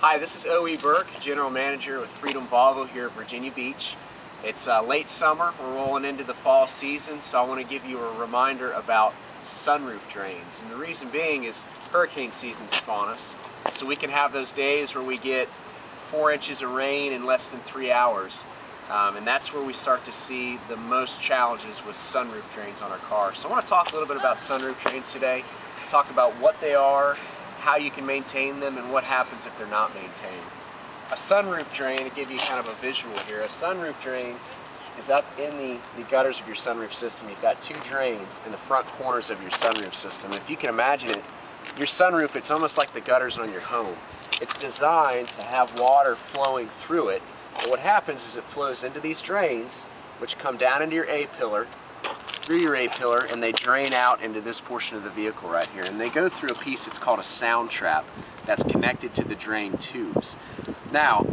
Hi, this is O.E. Burke, General Manager with Freedom Volvo here at Virginia Beach. It's late summer, we're rolling into the fall season, so I want to give you a reminder about sunroof drains. And the reason being is hurricane season's upon us, so we can have those days where we get 4 inches of rain in less than 3 hours. And that's where we start to see the most challenges with sunroof drains on our cars. So I want to talk a little bit about sunroof drains today, talk about what they are, how you can maintain them, and what happens if they're not maintained. A sunroof drain, to give you kind of a visual here, a sunroof drain is up in the gutters of your sunroof system. You've got 2 drains in the front corners of your sunroof system. If you can imagine it, your sunroof, it's almost like the gutters on your home. It's designed to have water flowing through it, but what happens is it flows into these drains, which come down into your A-pillar, through your A-pillar, and they drain out into this portion of the vehicle right here. And they go through a piece that's called a sound trap that's connected to the drain tubes. Now,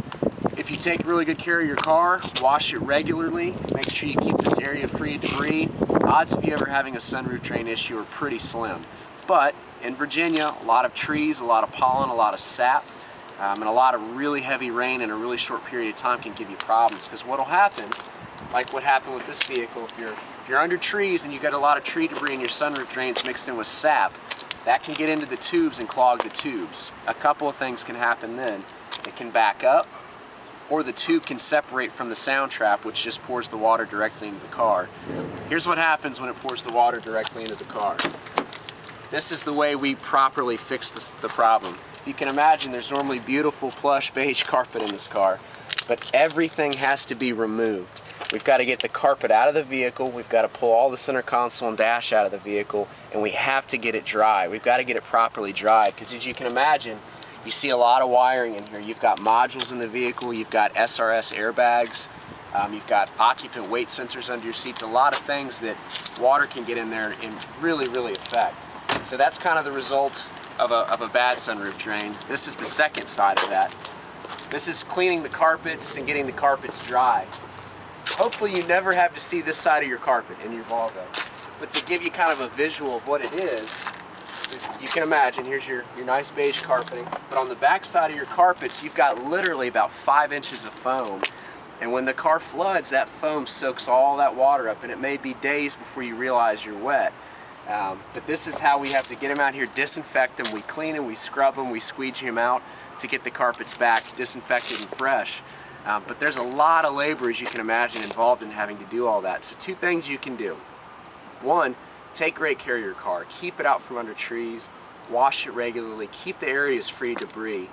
if you take really good care of your car, wash it regularly, make sure you keep this area free of debris, odds of you ever having a sunroof drain issue are pretty slim. But in Virginia, a lot of trees, a lot of pollen, a lot of sap, and a lot of really heavy rain in a really short period of time can give you problems. Because what will happen, like what happened with this vehicle, if you're under trees and you got a lot of tree debris in your sunroof drains mixed in with sap, that can get into the tubes and clog the tubes. A couple of things can happen then. It can back up, or the tube can separate from the sound trap, which just pours the water directly into the car. Here's what happens when it pours the water directly into the car. This is the way we properly fix the problem. You can imagine there's normally beautiful plush beige carpet in this car, but everything has to be removed. We've got to get the carpet out of the vehicle, we've got to pull all the center console and dash out of the vehicle, and we have to get it dry. We've got to get it properly dried, because as you can imagine, you see a lot of wiring in here. You've got modules in the vehicle, you've got SRS airbags, you've got occupant weight sensors under your seats, a lot of things that water can get in there and really affect. So that's kind of the result of a bad sunroof drain. This is the second side of that. This is cleaning the carpets and getting the carpets dry. Hopefully you never have to see this side of your carpet in your Volvo. But to give you kind of a visual of what it is, so you can imagine, here's your nice beige carpeting, but on the back side of your carpets you've got literally about 5 inches of foam. And when the car floods, that foam soaks all that water up, and it may be days before you realize you're wet. But this is how we have to get them out here, disinfect them, we clean them, we scrub them, we squeegee them out to get the carpets back disinfected and fresh. But there's a lot of labor, as you can imagine, involved in having to do all that. So 2 things you can do. 1, take great care of your car. Keep it out from under trees, wash it regularly, keep the areas free of debris.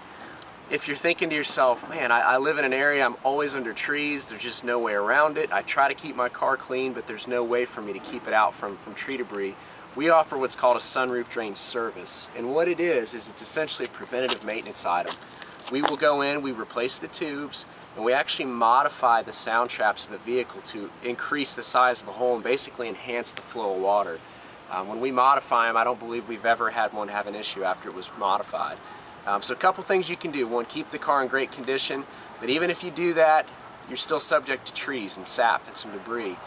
If you're thinking to yourself, man, I live in an area, I'm always under trees, there's just no way around it, I try to keep my car clean, but there's no way for me to keep it out from tree debris, we offer what's called a sunroof drain service. And what it is it's essentially a preventative maintenance item. We will go in, we replace the tubes, and we actually modify the sound traps of the vehicle to increase the size of the hole and basically enhance the flow of water. When we modify them, I don't believe we've ever had one have an issue after it was modified. So a couple things you can do. 1, keep the car in great condition, but even if you do that, you're still subject to trees and sap and some debris.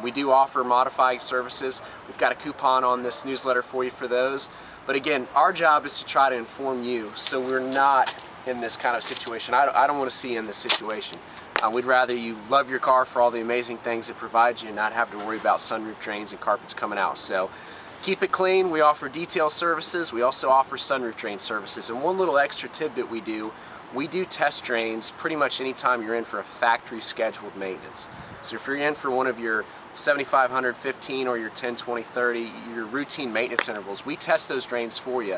We do offer modifying services. We've got a coupon on this newsletter for you for those. But again, our job is to try to inform you so we're not in this kind of situation. I don't want to see you in this situation. We'd rather you love your car for all the amazing things it provides you and not have to worry about sunroof drains and carpets coming out. So keep it clean. We offer detail services. We also offer sunroof drain services. And one little extra tidbit we do test drains pretty much anytime you're in for a factory scheduled maintenance. So if you're in for one of your 7500, 15, or your 10, 20, 30, your routine maintenance intervals, we test those drains for you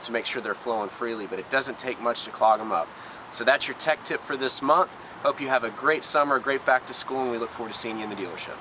to make sure they're flowing freely, but it doesn't take much to clog them up. So that's your tech tip for this month. Hope you have a great summer, great back to school, and we look forward to seeing you in the dealership.